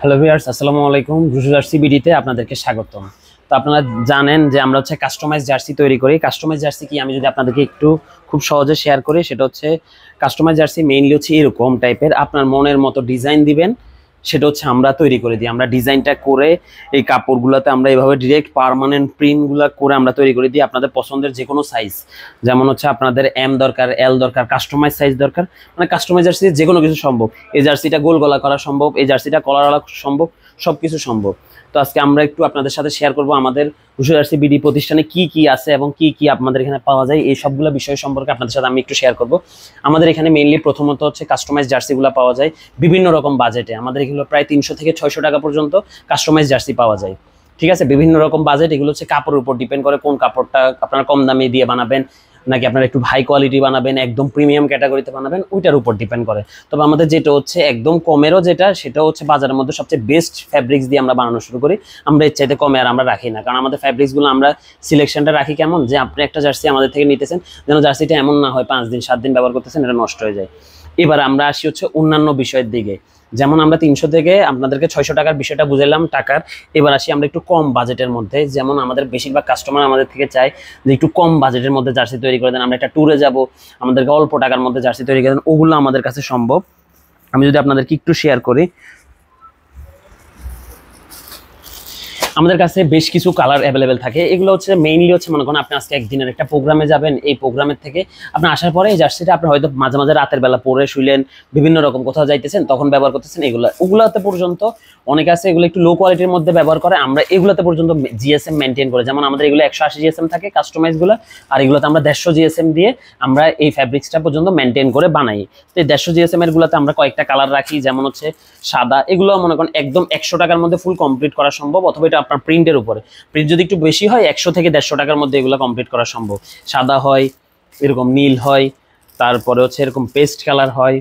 Hello viewers, আসসালামু আলাইকুম। Rushu jersey বিডিতে আপনাদেরকে স্বাগতম। তো আপনারা জানেন যে আমরা হচ্ছে কাস্টমাইজ জার্সি তৈরি করি। কাস্টমাইজ জার্সি কি আমি যদি আপনাদেরকে একটু খুব সহজে শেয়ার করি, সেটা হচ্ছে কাস্টমাইজ জার্সি মেইনলি হচ্ছে এরকম টাইপের, আপনার মনের মতো ডিজাইন দিবেন, সেটা হচ্ছে আমরা তৈরি করে দিই। আমরা ডিজাইনটা করে এই কাপড়গুলোতে আমরা এইভাবে ডিরেক্ট পার্মানেন্ট প্রিন্টগুলো করে আমরা তৈরি করে দিই আপনাদের পছন্দের যে কোনো সাইজ। যেমন হচ্ছে আপনাদের এম দরকার, এল দরকার, কাস্টমাইজ সাইজ দরকার, মানে কাস্টমাইজ জার্সি যে কোনো কিছু সম্ভব। এই জার্সিটা গোল গলা করা সম্ভব, এই জার্সিটা কলার সম্ভব, সব কিছু সম্ভব। তো আজকে আমরা একটু আপনাদের সাথে শেয়ার করব আমাদের রুশু জার্সি বিডি প্রতিষ্ঠানে কি কি আছে এবং কি কি আপনাদের এখানে পাওয়া যায়, এই সবগুলো বিষয় সম্পর্কে আপনাদের সাথে আমি একটু শেয়ার করব। আমাদের এখানে মেইনলি প্রথমত হচ্ছে কাস্টমাইজ জার্সিগুলো পাওয়া যায় বিভিন্ন রকম বাজেটে। আমাদের এগুলো প্রায় 300 থেকে 600 টাকা পর্যন্ত কাস্টমাইজ জার্সি পাওয়া যায়। ঠিক আছে, বিভিন্ন রকম বাজেট। এগুলো হচ্ছে কাপড়ের উপর ডিপেন্ড করে, কোন কাপড়টা আপনারা কম দামে দিয়ে বানাবেন নাকি আপনারা একটু হাই কোয়ালিটি বানাবেন, একদম প্রিমিয়াম ক্যাটাগরিতে বানাবেন, ওইটার উপর ডিপেন্ড করে। তবে আমাদের যেটা হচ্ছে একদম কমেরও যেটা, সেটা হচ্ছে বাজারের মধ্যে সবচেয়ে বেস্ট ফ্যাব্রিক্স দিয়ে আমরা বানানো শুরু করি। আমরা এর চাইতে কমে আর আমরা রাখি না, কারণ আমাদের ফ্যাব্রিক্সগুলো আমরা সিলেকশনটা রাখি কেমন, যে আপনি একটা জার্সি আমাদের থেকে নিতেছেন, যেন জার্সিটা এমন না হয় 5 দিন 7 দিন ব্যবহার করতেছেন এটা নষ্ট হয়ে যায়। এবার আমরা আসি হচ্ছে অন্যান্য বিষয়ের দিকে। যেমন আমরা 300 থেকে আপনাদেরকে 600 টাকার বিষয়টা বুঝাইলাম টাকার। এবার আসি আমরা একটু কম বাজেটের মধ্যে। যেমন আমাদের বেশিরভাগ কাস্টমার আমাদের থেকে চায় যে একটু কম বাজেটের মধ্যে জার্সি তৈরি করে দেন, আমরা একটা ট্যুরে যাব, আমাদেরকে অল্প টাকার মধ্যে জার্সি তৈরি করে দেন, ওগুলো আমাদের কাছে সম্ভব। আমি যদি আপনাদেরকে একটু শেয়ার করি, আমাদের কাছে বেশ কিছু কালার অ্যাভেলেবেল থাকে। এগুলো হচ্ছে মেইনলি হচ্ছে মনে করেন আপনি আজকে একদিনের একটা প্রোগ্রামে যাবেন, এই প্রোগ্রামের থেকে আপনি আসার পরে এই জার্সিটা আপনি হয়তো মাঝে মাঝে রাতের বেলা পরে শুইলেন, বিভিন্ন রকম কোথাও যাইতেছেন তখন ব্যবহার করতেছেন। ওগুলাতে পর্যন্ত অনেকে আছে এগুলো একটু লো কোয়ালিটির মধ্যে ব্যবহার করে, আমরা এগুলোতে পর্যন্ত জিএসএম মেনটেন করে। যেমন আমাদের এগুলো 180 জিএসএম থাকে কাস্টমাইজগুলো, আর এগুলোতে আমরা 150 জিএসএম দিয়ে আমরা এই ফ্যাব্রিক্সটা পর্যন্ত মেনটেন করে বানাই। তো এই 150 জিএসএম এর গুলোতে আমরা কয়েকটা কালার রাখি, যেমন হচ্ছে সাদা। এগুলো মনে করেন একদম 100 টাকার মধ্যে ফুল কমপ্লিট করা সম্ভব, অথবা এটা আপনার প্রিন্টের উপরে, প্রিন্ট যদি একটু বেশি হয় 100 থেকে 150 টাকার মধ্যে এগুলো কমপ্লিট করা সম্ভব। সাদা হয়, এরকম নীল হয়, তারপরে হচ্ছে এরকম পেস্ট কালার হয়,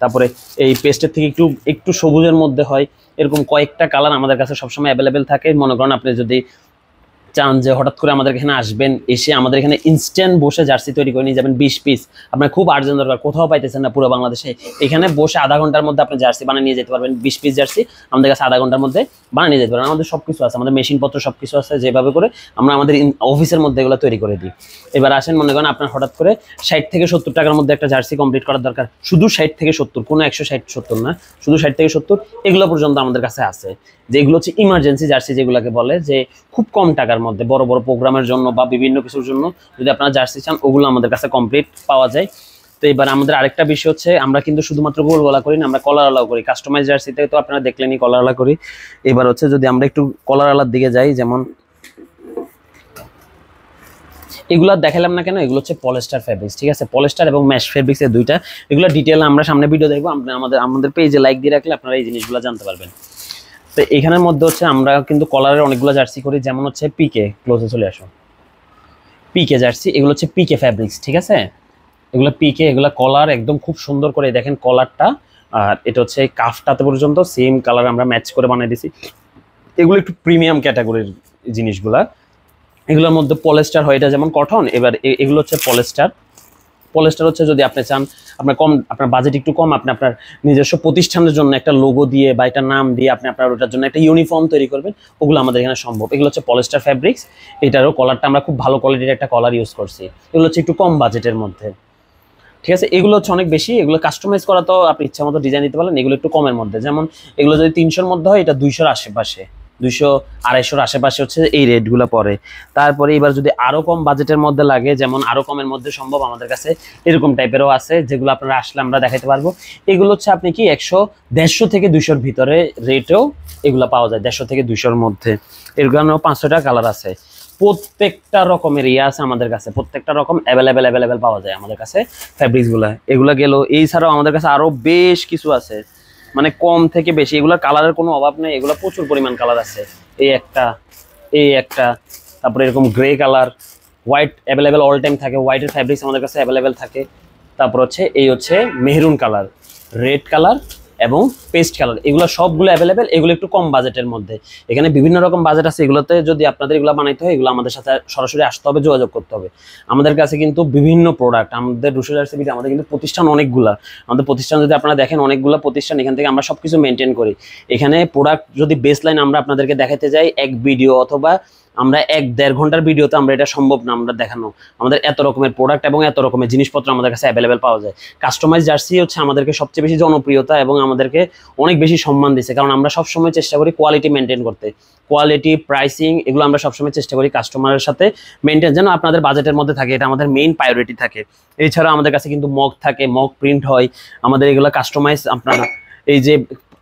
তারপরে এই পেস্টের থেকে একটু একটু সবুজের মধ্যে হয়। এরকম কয়েকটা কালার আমাদের কাছে সবসময় অ্যাভেলেবেল থাকে। মনে করেন আপনি যদি চান যে হঠাৎ করে আমাদের এখানে আসবেন, এসে আমাদের এখানে ইনস্ট্যান্ট বসে জার্সি তৈরি করে নিয়ে যাবেন 20 পিস, আপনার খুব আর্জেন্ট দরকার, কোথাও পাইতেছেন না পুরো বাংলাদেশে, এখানে বসে আধা ঘন্টার মধ্যে আপনি জার্সি বানিয়ে নিয়ে যেতে পারবেন। 20 পিস জার্সি আমাদের কাছে আধা ঘন্টার মধ্যে বানিয়ে নিয়ে যেতে পারবেন। আমাদের সব কিছু আছে, আমাদের মেশিনপত্র সব কিছু আছে, যেভাবে করে আমরা আমাদের অফিসের মধ্যে এগুলো তৈরি করে দিই। এবার আসেন, মনে করেন আপনার হঠাৎ করে 60 থেকে 70 টাকার মধ্যে একটা জার্সি কমপ্লিট করার দরকার, শুধু 60 থেকে 70, কোনো 160-70 না, শুধু 60 থেকে 70, এগুলো পর্যন্ত আমাদের কাছে আছে। যেগুলো হচ্ছে ইমার্জেন্সি জার্সি, যেগুলোকে বলে যে খুব কম টাকার মধ্যে বড় বড় প্রোগ্রামের জন্য বা বিভিন্ন কিছুর জন্য যদি আপনারা জার্সি চান, ওগুলো আমাদের কাছে কমপ্লিট পাওয়া যায়। তো এবার আমাদের আরেকটা বিষয় হচ্ছে, আমরা কিন্তু শুধুমাত্র গোল গলা করি না, আমরা কলারওয়ালাও করি। কাস্টমাইজ জার্সিতে তো আপনারা দেখলেনই কলারওয়ালা করি। এবার হচ্ছে যদি আমরা একটু কলারওয়ালার দিকে যাই, যেমন এগুলো দেখালাম না কেন, এগুলো হচ্ছে পলিস্টার ফেব্রিক্স। ঠিক আছে, পলিস্টার এবং ম্যাশ ফেব্রিক্স এর দুইটা। এগুলো ডিটেল আমরা সামনে ভিডিও দেখবো। আমাদের পেজে লাইক দিয়ে রাখলে আপনারা এই জিনিসগুলো জানতে পারবেন। তো এখানের মধ্যে হচ্ছে আমরা কিন্তু কলারের অনেকগুলো জার্সি করি, যেমন হচ্ছে পিকে, ক্লোজে চলে আসো, পিকে জার্সি। এগুলো হচ্ছে পিকে ফ্যাব্রিক্স। ঠিক আছে, এগুলো পিকে, এগুলো কলার একদম খুব সুন্দর করে দেখেন কলারটা, আর এটা হচ্ছে কাফটাতে পর্যন্ত সেম কালার আমরা ম্যাচ করে বানিয়ে দিছি। এগুলো একটু প্রিমিয়াম ক্যাটাগরির জিনিসগুলা। এগুলোর মধ্যে পলিস্টার হয়, এটা যেমন কটন। এবার এগুলো হচ্ছে পলিস্টার। পলিস্টার হচ্ছে যদি আপনি চান, আপনার কম, আপনার বাজেট একটু কম, আপনি আপনার নিজস্ব প্রতিষ্ঠানের জন্য একটা লোগো দিয়ে বা একটা নাম দিয়ে আপনি আপনার ওটার জন্য একটা ইউনিফর্ম তৈরি করবেন, ওগুলো আমাদের এখানে সম্ভব। এগুলো হচ্ছে পলিস্টার ফ্যাব্রিক্স। এটারও কলারটা আমরা খুব ভালো কোয়ালিটির একটা কলার ইউজ করছি। এগুলো হচ্ছে একটু কম বাজেটের মধ্যে। ঠিক আছে, এগুলো হচ্ছে অনেক বেশি। এগুলো কাস্টমাইজ করা তো আপনি ইচ্ছা মতো ডিজাইন দিতে পারেন। এগুলো একটু কমের মধ্যে, যেমন এগুলো যদি 300-র মধ্যে হয়, এটা 200-র আশেপাশে, 200-250-র আশেপাশে হচ্ছে এই রেটগুলো পড়ে। তারপরে এবার যদি আরো কম বাজেটের মধ্যে লাগে, যেমন আরো কমের মধ্যে সম্ভব, আমাদের কাছে এরকম টাইপেরও আছে, যেগুলো আপনারা আসলে আমরা দেখাতে পারবো। এগুলো হচ্ছে আপনি কি 150 থেকে 200-র ভিতরে রেটেও এগুলো পাওয়া যায়, 150 থেকে 200-র মধ্যে। এরগুলো 500টা কালার আছে, প্রত্যেকটা রকমের ইয়ে আছে আমাদের কাছে, প্রত্যেকটা রকম অ্যাভেলেবেল পাওয়া যায় আমাদের কাছে ফ্যাব্রিক্সগুলো। এগুলো গেল, এই ছাড়াও আমাদের কাছে আরো বেশ কিছু আছে, মানে কম থেকে বেশি। এগুলোর কালারের কোনো অভাব নেই, এগুলো প্রচুর পরিমাণ কালার আছে। এই একটা, এই একটা, তারপরে এরকম grey colour, white available all time থাকে, হোয়াইটের ফ্যাব্রিক্স আমাদের কাছে অ্যাভেলেবেল থাকে। তারপর হচ্ছে এই হচ্ছে মেহরুন কালার, রেড কালার এবং পেস্ট কালার, এগুলো সবগুলো অ্যাভেলেবেল। এগুলো একটু কম বাজেটের মধ্যে, এখানে বিভিন্ন রকম বাজেট আছে। এগুলোতে যদি আপনাদের এগুলো বানাইতে হয়, এগুলো আমাদের সাথে সরাসরি আসতে হবে, যোগাযোগ করতে হবে। আমাদের কাছে কিন্তু বিভিন্ন প্রোডাক্ট, আমাদের রুশো জার্সি বিডি আমাদের কিন্তু প্রতিষ্ঠান অনেকগুলা, আমাদের প্রতিষ্ঠান যদি আপনারা দেখেন অনেকগুলো প্রতিষ্ঠান, এখান থেকে আমরা সবকিছু মেনটেন করি। এখানে প্রোডাক্ট যদি বেসলাইন আমরা আপনাদেরকে দেখাতে যাই এক ভিডিও অথবা আমরা 1-1.5 ঘন্টার ভিডিওতে আমরা এটা সম্ভব না আমরা দেখানো। আমাদের এত রকমের প্রোডাক্ট এবং এত রকমের জিনিসপত্র আমাদের কাছে অ্যাভেলেবেল পাওয়া যায়। কাস্টমাইজ জার্সি হচ্ছে আমাদেরকে সবচেয়ে বেশি জনপ্রিয়তা এবং আমাদেরকে অনেক বেশি সম্মান দিচ্ছে, কারণ আমরা সবসময় চেষ্টা করি কোয়ালিটি মেনটেন করতে। কোয়ালিটি, প্রাইসিং এগুলো আমরা সবসময় চেষ্টা করি কাস্টমারের সাথে মেনটেন, যেন আপনাদের বাজেটের মধ্যে থাকে, এটা আমাদের মেইন প্রায়োরিটি থাকে। এছাড়া আমাদের কাছে কিন্তু মগ থাকে, মগ প্রিন্ট হয় আমাদের, এগুলো কাস্টমাইজ আপনার এই যে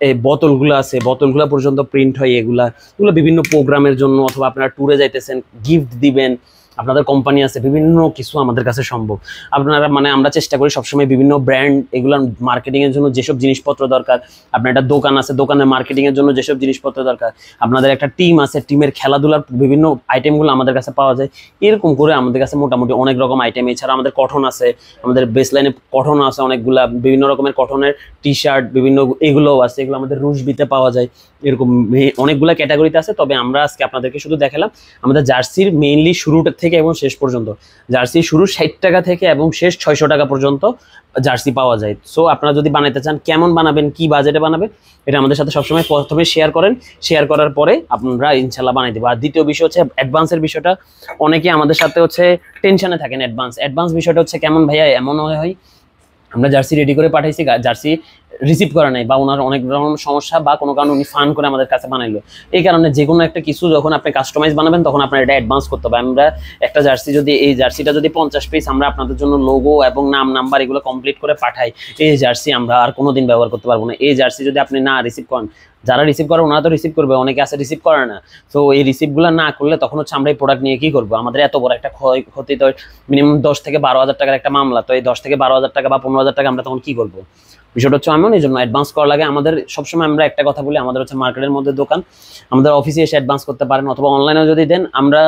এই বোতলগুলো আছে, বোতলগুলো পর্যন্ত প্রিন্ট হয়। এগুলো বিভিন্ন প্রোগ্রামের জন্য অথবা আপনারা ট্যুরে যাইতেছেন, গিফট দিবেন, আপনাদের কোম্পানি আছে, বিভিন্ন কিছু আমাদের কাছে সম্ভব। আপনারা মানে আমরা চেষ্টা করি সবসময় বিভিন্ন ব্র্যান্ড এগুলোর মার্কেটিংয়ের জন্য যেসব জিনিসপত্র দরকার, আপনার একটা দোকান আছে, দোকানের মার্কেটিংয়ের জন্য যেসব জিনিসপত্র দরকার, আপনাদের একটা টিম আছে, টিমের খেলাধুলার বিভিন্ন আইটেমগুলো আমাদের কাছে পাওয়া যায়। এরকম করে আমাদের কাছে মোটামুটি অনেক রকম আইটেম। এছাড়া আমাদের কটন আছে, আমাদের বেসলাইনে কটন আছে অনেকগুলা, বিভিন্ন রকমের কটনের টি শার্ট বিভিন্ন এগুলোও আছে, এগুলো আমাদের রুশবিতে পাওয়া যায়। এরকম অনেকগুলো ক্যাটাগরিতে আছে। তবে আমরা আজকে আপনাদেরকে শুধু দেখালাম আমাদের জার্সির মেইনলি শুরুটা থেকে এবং শেষ পর্যন্ত। জার্সি শুরু 60 টাকা থেকে এবং শেষ 600 টাকা পর্যন্ত জার্সি পাওয়া যায়। সো আপনারা যদি বানাইতে চান, কেমন বানাবেন, কি বাজেটে বানাবেন, এটা আমাদের সাথে সবসময় প্রথমে শেয়ার করেন। শেয়ার করার পরে আপনারা ইনশাল্লাহ বানাই দেবো। আর দ্বিতীয় বিষয় হচ্ছে অ্যাডভান্সের বিষয়টা। অনেকে আমাদের সাথে হচ্ছে টেনশনে থাকেন। অ্যাডভান্স বিষয়টা হচ্ছে কেমন ভাইয়া, এমন হয় আমরা জার্সি রেডি করে পাঠাইছি, জার্সি রিসিভ করা নাই, বা ওনার অনেক রকম সমস্যা বা কোনো কারণে উনি ফান করে আমাদের কাছে বানাইলো। এই কারণে যে কোনো একটা কিছু যখন আপনি কাস্টমাইজ বানাবেন তখন আপনার এটা অ্যাডভান্স করতে হবে। আমরা একটা জার্সি যদি এই জার্সিটা যদি 50 পিস আমরা আপনাদের জন্য লোগো এবং নাম নাম্বার এগুলো কমপ্লিট করে পাঠাই, এই জার্সি আমরা আর কোনোদিন ব্যবহার করতে পারবো না। এই জার্সি যদি আপনি না রিসিভ করেন, যারা রিসিভ করে ওনারা তো রিসিভ করবে, অনেকে আছে রিসিভ করে না। তো এই রিসিভগুলো না করলে তখন হচ্ছে আমরা এই প্রোডাক্ট নিয়ে কি করবো? আমাদের এত বড় একটা ক্ষতি, তো মিনিমাম 10 থেকে 12,000 টাকার একটা মামলা। তো এই 10 থেকে 12,000 টাকা বা 15,000 টাকা আমরা তখন কি করবো? বিষয়টা হচ্ছে এমন, এই জন্য অ্যাডভান্স করা লাগে। আমাদের সবসময় আমরা একটা কথা বলি, আমাদের হচ্ছে মার্কেটের মধ্যে দোকান, আমাদের অফিসে এসে অ্যাডভান্স করতে পারেন অথবা অনলাইনেও যদি দেন। আমরা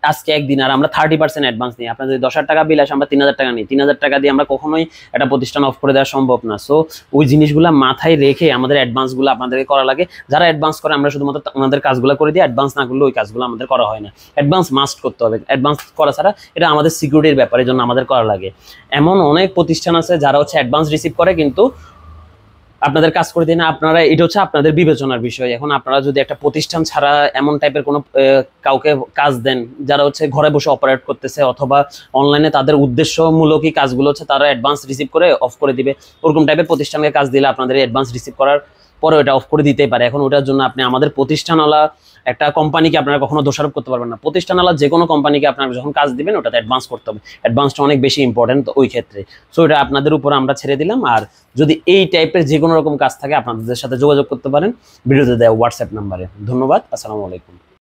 আজকে একদিন আর আমরা 30% অ্যাডভান্স নিই। আপনার যদি 10,000 টাকা বিল আসে, আমরা 3,000 টাকা নিই। 3,000 টাকা দিয়ে আমরা কখনোই একটা প্রতিষ্ঠান অফ করে দেওয়া সম্ভব না। সো ওই জিনিসগুলো মাথায় রেখে আমাদের অ্যাডভান্সগুলো আপনাদেরকে করা লাগে। যারা অ্যাডভান্স করে আমরা শুধুমাত্র ওনাদের কাজগুলো করে দিই, অ্যাডভান্স না করলে ওই কাজগুলো আমাদের করা হয় না। অ্যাডভান্স মাস্ট করতে হবে, অ্যাডভান্স করা ছাড়া এটা আমাদের সিকিউরিটির ব্যাপার, এই জন্য আমাদের করা লাগে। এমন অনেক প্রতিষ্ঠান আছে যারা হচ্ছে অ্যাডভান্স রিসিভ করে কিন্তু আপনাদের কাজ করে দিন। আপনারা এটা হচ্ছে আপনাদের বিবেচনার বিষয়। এখন আপনারা যদি একটা প্রতিষ্ঠান ছাড়া এমন টাইপের কোনো কাউকে কাজ দেন যারা হচ্ছে ঘরে বসে অপারেট করতেছে অথবা অনলাইনে তাদের উদ্দেশ্যমূলকই কাজগুলো হচ্ছে তারা অ্যাডভান্স রিসিভ করে অফ করে দিবে, ওরকম টাইপের প্রতিষ্ঠানকে কাজ দিলে আপনাদের অ্যাডভান্স রিসিভ করার পরে ওটা অফ করে দিতেই পারে। এখন ওটার জন্য আপনি আমাদের প্রতিষ্ঠানওয়ালা একটা কোম্পানিকে আপনারা কখনো দোষারোপ করতে পারবেন না। প্রতিষ্ঠানওয়ালা যে কোনো কোম্পানিকে আপনারা যখন কাজ দিবেন ওটাতে অ্যাডভান্স করতে হবে। অ্যাডভান্সটা অনেক বেশি ইম্পর্টেন্ট ওই ক্ষেত্রে। সো এটা আপনাদের উপর আমরা ছেড়ে দিলাম। আর যদি এই টাইপের যে কোনো রকম কাজ থাকে আপনাদের সাথে যোগাযোগ করতে পারেন ভিডিওতে দেওয়া হোয়াটসঅ্যাপ নাম্বারে। ধন্যবাদ, আসসালামু আলাইকুম।